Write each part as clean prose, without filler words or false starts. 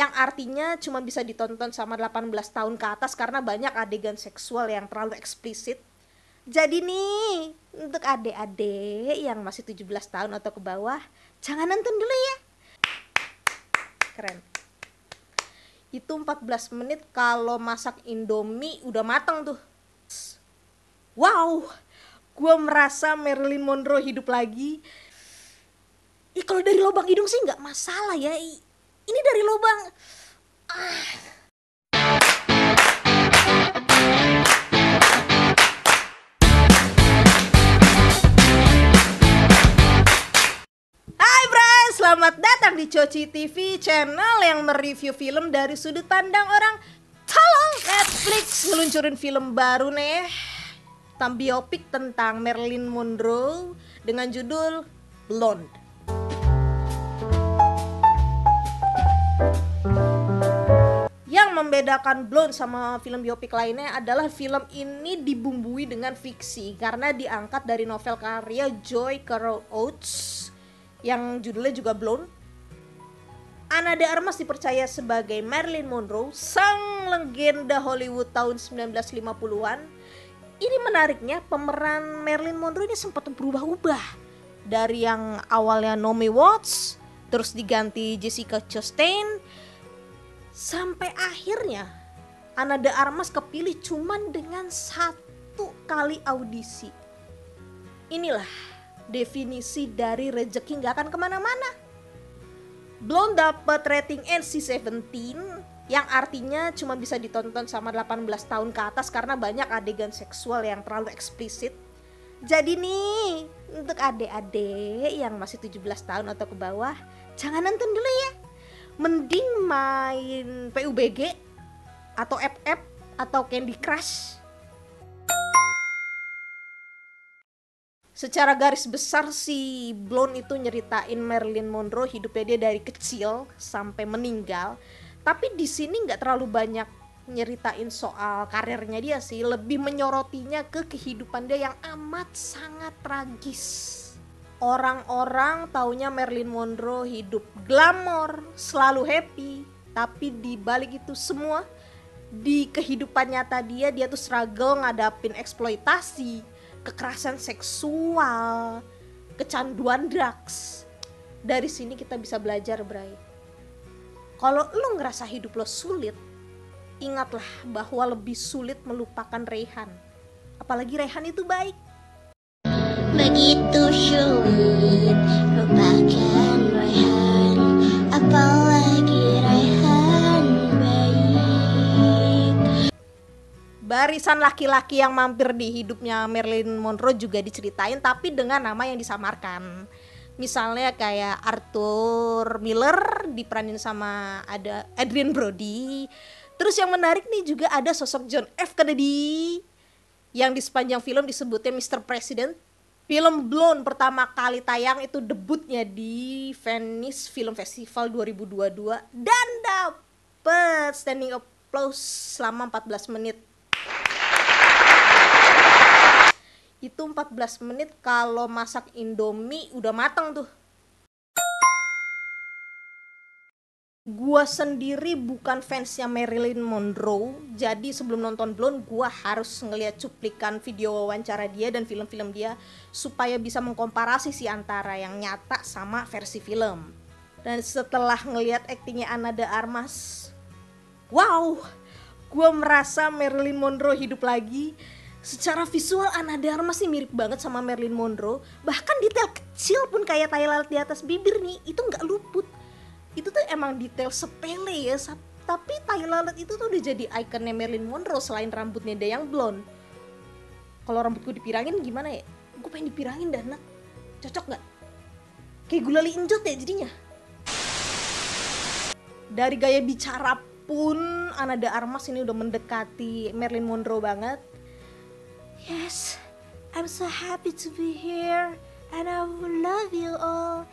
yang artinya cuma bisa ditonton sama 18 tahun ke atas karena banyak adegan seksual yang terlalu eksplisit. Jadi nih, untuk adik-adik yang masih 17 tahun atau ke bawah, jangan nonton dulu ya. Keren. Itu 14 menit kalau masak Indomie udah matang tuh. Wow, gue merasa Marilyn Monroe hidup lagi. Kalau dari lubang hidung sih nggak masalah ya. Ini dari lubang. Hai Bray, selamat datang di Coci TV, channel yang mereview film dari sudut pandang orang tolong. Netflix ngeluncurin film baru nih, biopik tentang Marilyn Monroe dengan judul Blonde. Yang membedakan Blonde sama film biopik lainnya adalah film ini dibumbui dengan fiksi karena diangkat dari novel karya Joy Carol Oates yang judulnya juga Blonde. Ana de Armas dipercaya sebagai Marilyn Monroe, sang legenda Hollywood tahun 1950-an. Ini menariknya, pemeran Marilyn Monroe ini sempat berubah-ubah. Dari yang awalnya Naomi Watts, terus diganti Jessica Chastain, sampai akhirnya Ana de Armas kepilih cuman dengan 1 kali audisi. Inilah definisi dari rezeki gak akan kemana-mana. Blonde dapat rating NC-17 yang artinya cuma bisa ditonton sama 18 tahun ke atas karena banyak adegan seksual yang terlalu eksplisit. Jadi nih, untuk adik-adik yang masih 17 tahun atau ke bawah, jangan nonton dulu ya. Mending main PUBG atau FF atau Candy Crush. Secara garis besar si Blonde itu nyeritain Marilyn Monroe hidupnya dia dari kecil sampai meninggal. Tapi di sini nggak terlalu banyak nyeritain soal karirnya dia sih, lebih menyorotinya ke kehidupan dia yang amat sangat tragis. Orang-orang taunya Marilyn Monroe hidup glamor, selalu happy, tapi di balik itu semua di kehidupan nyata dia tuh struggle ngadapin eksploitasi, kekerasan seksual, kecanduan drugs. Dari sini kita bisa belajar, Bray. Kalau lu ngerasa hidup lo sulit, ingatlah bahwa lebih sulit melupakan Rayhan. Apalagi Rayhan itu baik. Begitu sulit lupakan Rayhan, apalagi Rayhan baik. Barisan laki-laki yang mampir di hidupnya Marilyn Monroe juga diceritain tapi dengan nama yang disamarkan. Misalnya kayak Arthur Miller diperanin sama ada Adrien Brody. Terus yang menarik nih juga ada sosok John F. Kennedy yang di sepanjang film disebutnya Mr. President. Film Blonde pertama kali tayang itu debutnya di Venice Film Festival 2022 dan dapet standing applause selama 14 menit. Itu 14 menit kalau masak Indomie udah matang tuh. Gua sendiri bukan fansnya Marilyn Monroe, jadi sebelum nonton Blonde gua harus ngeliat cuplikan video wawancara dia dan film-film dia supaya bisa mengkomparasi sih antara yang nyata sama versi film. Dan setelah ngeliat aktingnya Ana de Armas, wow, gua merasa Marilyn Monroe hidup lagi. Secara visual Ana de Armas sih mirip banget sama Marilyn Monroe, bahkan detail kecil pun kayak tai lalat di atas bibir nih, itu nggak luput. Itu tuh emang detail sepele ya, tapi tai lalat itu tuh udah jadi ikonnya Marilyn Monroe selain rambutnya dia yang blonde. Kalau rambut gue dipirangin gimana ya? Gue pengen dipirangin dah, nak. Cocok gak? Kayak gulali enjot ya jadinya. Dari gaya bicara pun Ana de Armas ini udah mendekati Marilyn Monroe banget. Yes, I'm so happy to be here and I will love you all.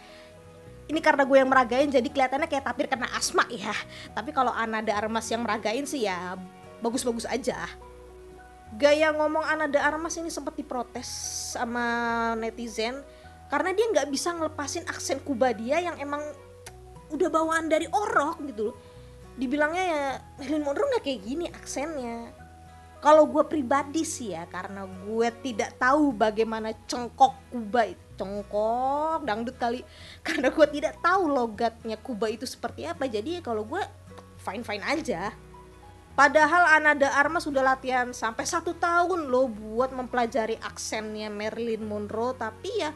Ini karena gue yang meragain jadi kelihatannya kayak tapir kena asma ya. Tapi kalau Ana de Armas yang meragain sih ya bagus-bagus aja. Gaya ngomong Ana de Armas ini sempat diprotes sama netizen karena dia nggak bisa ngelepasin aksen Kuba dia yang emang udah bawaan dari orok gitu loh. dibilangnya ya Marilyn Monroe nggak kayak gini aksennya. Kalau gue pribadi sih ya, karena gue tidak tahu bagaimana cengkok Kuba itu, cengkok dangdut kali, karena gue tidak tahu logatnya Kuba itu seperti apa, jadi kalau gue fine aja. Padahal Ana de Armas sudah latihan sampai 1 tahun loh buat mempelajari aksennya Marilyn Monroe, tapi ya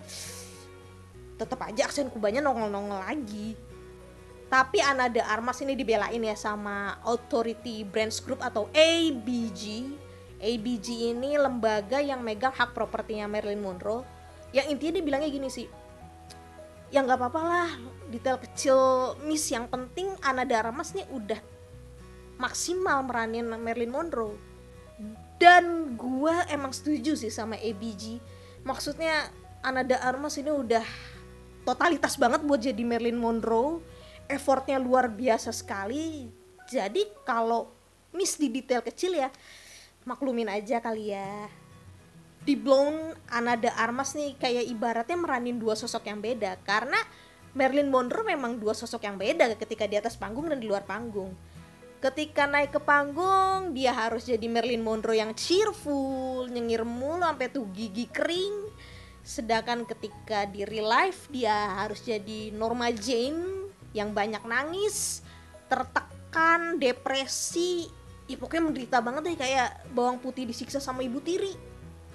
tetap aja aksen Kubanya nongol-nongol lagi. Tapi Ana de Armas ini dibelain ya sama Authority Brands Group atau ABG. ABG ini lembaga yang megang hak propertinya Marilyn Monroe. Yang intinya dia bilangnya gini sih, ya nggak apa-apa lah detail kecil miss, yang penting Ana de Armas nih udah maksimal meranin Marilyn Monroe. Dan gue emang setuju sih sama ABG. Maksudnya Ana de Armas ini udah totalitas banget buat jadi Marilyn Monroe. Effortnya luar biasa sekali. Jadi kalau miss di detail kecil ya maklumin aja kali ya. Di Blonde, Ana de Armas nih kayak ibaratnya meranin 2 sosok yang beda, karena Marilyn Monroe memang 2 sosok yang beda ketika di atas panggung dan di luar panggung. Ketika naik ke panggung dia harus jadi Marilyn Monroe yang cheerful, nyengir mulu sampai tuh gigi kering. Sedangkan ketika di real life dia harus jadi Norma Jane yang banyak nangis, tertekan, depresi, ya pokoknya menderita banget deh, kayak bawang putih disiksa sama ibu tiri.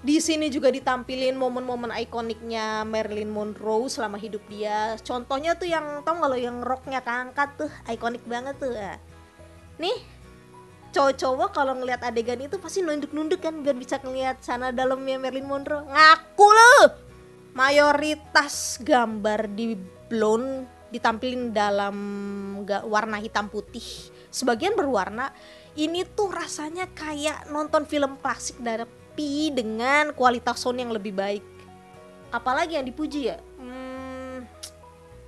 Di sini juga ditampilin momen-momen ikoniknya Marilyn Monroe selama hidup dia. Contohnya tuh yang tau nggak lo, yang roknya keangkat tuh, ikonik banget tuh. Nih, cowok-cowok kalau ngelihat adegan itu pasti nunduk-nunduk kan biar bisa ngelihat sana dalamnya Marilyn Monroe. Ngaku lo. Mayoritas gambar di Blonde ditampilin dalam warna hitam putih, sebagian berwarna. Ini tuh rasanya kayak nonton film klasik tapi dengan kualitas sound yang lebih baik. Apalagi yang dipuji ya,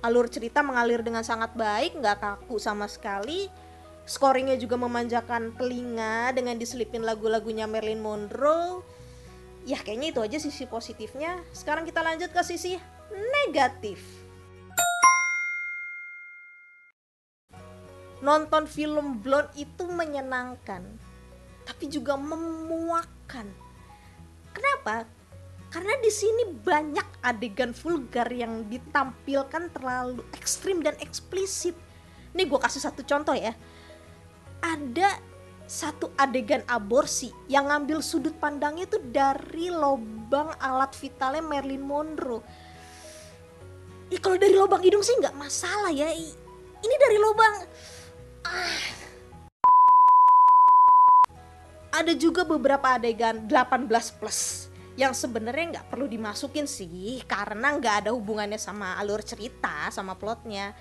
alur cerita mengalir dengan sangat baik, nggak kaku sama sekali. Scoringnya juga memanjakan telinga dengan diselipin lagu-lagunya Marilyn Monroe. Ya kayaknya itu aja sisi positifnya. Sekarang kita lanjut ke sisi negatif. Nonton film Blonde itu menyenangkan, tapi juga memuakkan. Kenapa? Karena di sini banyak adegan vulgar yang ditampilkan terlalu ekstrim dan eksplisit. Nih gue kasih satu contoh ya. Ada satu adegan aborsi yang ngambil sudut pandangnya itu dari lubang alat vitalnya Marilyn Monroe. Kalau dari lubang hidung sih nggak masalah ya. Ini dari lubang. Ada juga beberapa adegan 18 plus yang sebenarnya nggak perlu dimasukin sih, karena nggak ada hubungannya sama alur cerita, sama plotnya.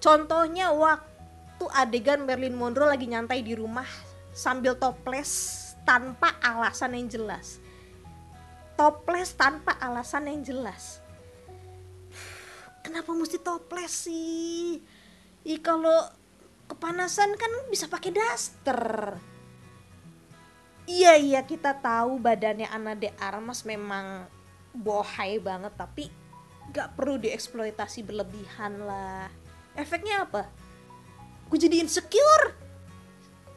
Contohnya waktu adegan Marilyn Monroe lagi nyantai di rumah sambil toples tanpa alasan yang jelas. Toples tanpa alasan yang jelas. Kenapa mesti toples sih? Kalau kepanasan kan bisa pakai daster. Iya kita tahu badannya Ana de Armas memang bohai banget, tapi gak perlu dieksploitasi berlebihan lah. Efeknya apa? Gue jadi insecure.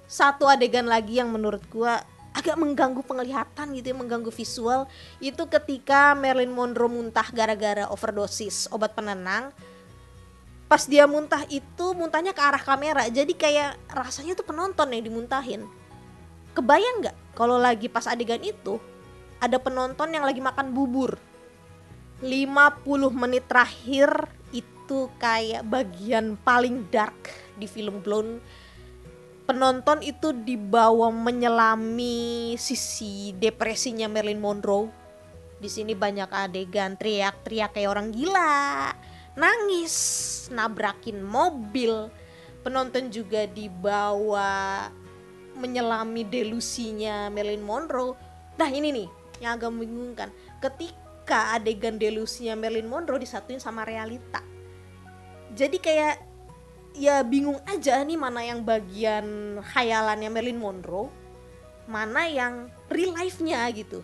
Satu adegan lagi yang menurut gue agak mengganggu penglihatan gitu ya, mengganggu visual, itu ketika Marilyn Monroe muntah gara-gara overdosis obat penenang. Pas dia muntah itu muntahnya ke arah kamera, jadi kayak rasanya tuh penonton yang dimuntahin. Kebayang gak kalau lagi pas adegan itu ada penonton yang lagi makan bubur. 50 menit terakhir itu kayak bagian paling dark di film Blonde. Penonton itu dibawa menyelami sisi depresinya Marilyn Monroe. Di sini banyak adegan teriak-teriak kayak orang gila, nangis, nabrakin mobil. Penonton juga dibawa menyelami delusinya Marilyn Monroe. Nah ini nih yang agak membingungkan, ketika adegan delusinya Marilyn Monroe disatuin sama realita. Jadi kayak ya bingung aja nih mana yang bagian khayalannya Marilyn Monroe, mana yang real life-nya gitu.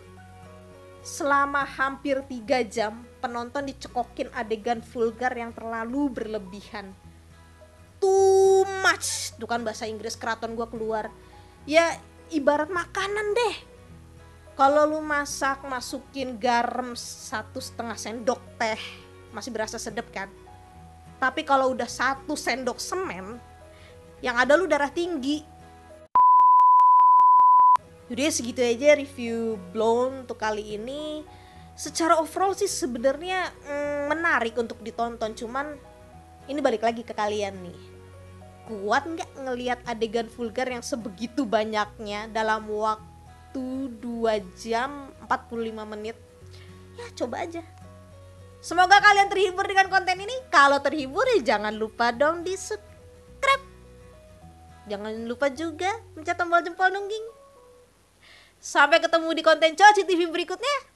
Selama hampir 3 jam penonton dicekokin adegan vulgar yang terlalu berlebihan. Tuh too much. Tuh kan bahasa Inggris keraton gua keluar. Ya ibarat makanan deh. Kalau lu masak masukin garam 1,5 sendok teh masih berasa sedap kan. Tapi kalau udah 1 sendok semen, yang ada lu darah tinggi. Jadi segitu aja review Blown untuk kali ini. Secara overall sih sebenarnya menarik untuk ditonton, cuman ini balik lagi ke kalian nih. Kuat nggak ngelihat adegan vulgar yang sebegitu banyaknya dalam waktu 2 jam 45 menit? Ya coba aja. Semoga kalian terhibur dengan konten ini. Kalau terhibur ya jangan lupa dong di subscribe. Jangan lupa juga pencet tombol jempol nungging. Sampai ketemu di konten Coci TV berikutnya.